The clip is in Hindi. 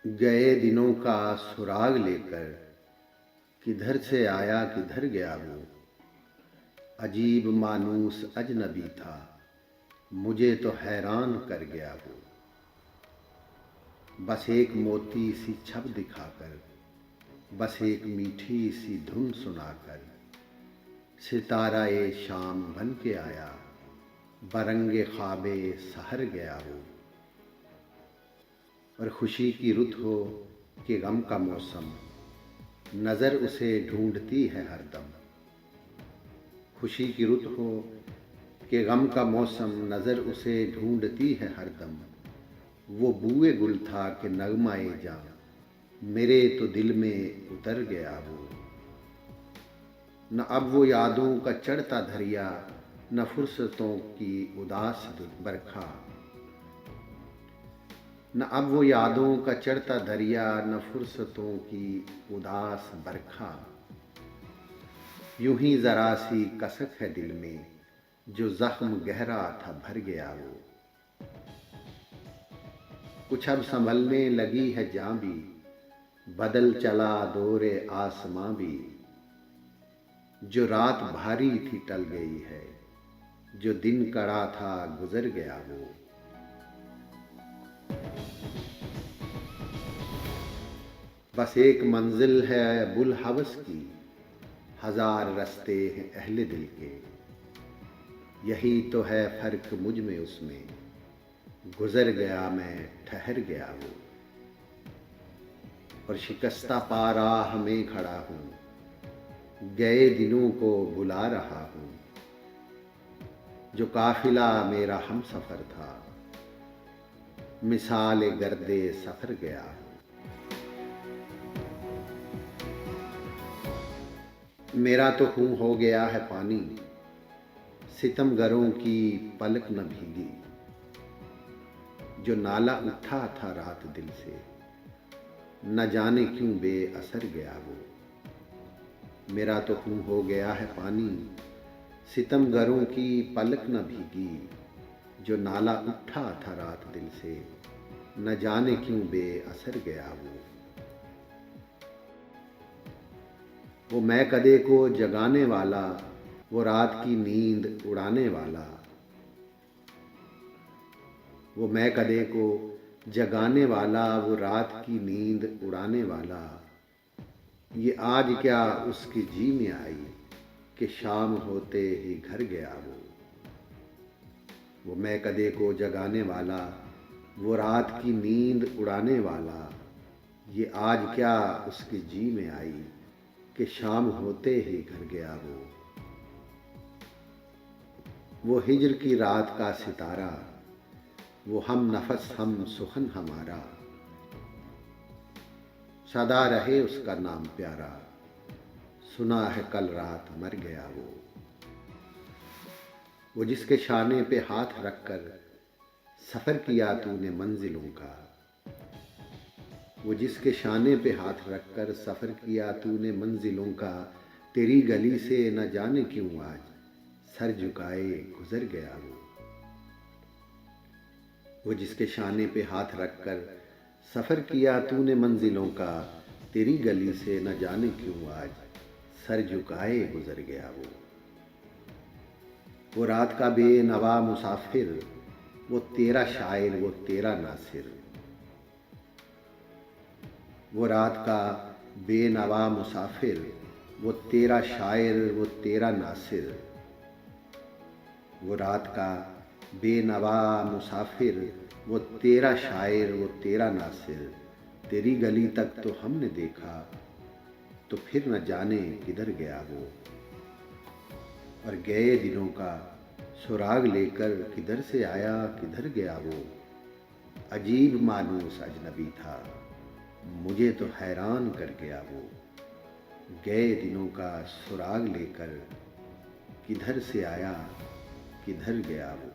गए दिनों का सुराग लेकर किधर से आया किधर गया वो। अजीब मानूस अजनबी था, मुझे तो हैरान कर गया वो। बस एक मोती सी छब दिखाकर, बस एक मीठी सी धुन सुनाकर, सितारा ए शाम बन के आया, बरंगे ख्वाबे सहर गया वो। और खुशी की रुत हो कि गम का मौसम, नज़र उसे ढूंढती है हरदम। खुशी की रुत हो कि गम का मौसम, नज़र उसे ढूंढती है हरदम। वो बूए गुल था कि नगमाए जा, मेरे तो दिल में उतर गया वो। न अब वो यादों का चढ़ता दरिया, न फुर्सतों की उदास बरखा। न अब वो यादों का चढ़ता दरिया, न फुर्सतों की उदास बरखा। यूं ही जरा सी कसक है दिल में, जो जख्म गहरा था भर गया वो। कुछ अब संभलने लगी है जां भी, बदल चला दौरे आसमां भी। जो रात भारी थी टल गई है, जो दिन कड़ा था गुजर गया वो। बस एक मंजिल है बुल हवस की, हजार रस्ते हैं अहले दिल के। यही तो है फर्क मुझ में उसमें, गुजर गया मैं ठहर गया वो। और शिकस्ता पा राह में खड़ा हूँ, गए दिनों को बुला रहा हूँ। जो काफिला मेरा हम सफर था, मिसाल गर्दे सफर गया। मेरा तो खून हो गया है पानी, सितमगरों की पलक न भीगी। जो नाला उठा था रात दिल से, न जाने क्यों बेअसर गया वो। मेरा तो खून हो गया है पानी, सितमगरों की पलक न भीगी। जो नाला उठा था रात दिल से, न जाने क्यों बेअसर गया वो। वो मैं कदे को जगाने वाला, वो रात की नींद उड़ाने वाला। वो मैं कदे को जगाने वाला, वो रात की नींद उड़ाने वाला। ये आज क्या उसकी जी में आई, कि शाम होते ही घर गया वो। वो मैं कदे को जगाने वाला, वो रात की नींद उड़ाने वाला। ये आज क्या उसकी जी में आई, कि शाम होते ही घर गया वो। वो हिज्र की रात का सितारा, वो हम नफस हम सुखन हमारा। सदा रहे उसका नाम प्यारा, सुना है कल रात मर गया वो। वो जिसके शाने पे हाथ रखकर सफ़र किया तूने मंजिलों का। वो जिसके शाने पे हाथ रखकर सफ़र किया तूने मंजिलों का। तेरी गली से न जाने क्यों आज सर झुकाए गुजर गया वो। वो जिसके शाने पे हाथ रखकर सफ़र किया तूने मंजिलों का। तेरी गली से न जाने क्यों आज सर झुकाए गुजर गया वो। वो रात का बेनवा मुसाफिर, वो तेरा शायर वो तेरा नासिर। वो रात का बेनवा मुसाफिर, वो तेरा शायर वो तेरा नासिर। वो रात का बेनवा मुसाफिर, वो तेरा शायर वो तेरा नासिर। तेरी गली तक तो हमने देखा, तो फिर न जाने किधर गया वो। और गए दिनों का सुराग लेकर किधर से आया किधर गया वो। अजीब मानूस अजनबी था, मुझे तो हैरान कर गया वो। गए दिनों का सुराग लेकर किधर से आया किधर गया वो।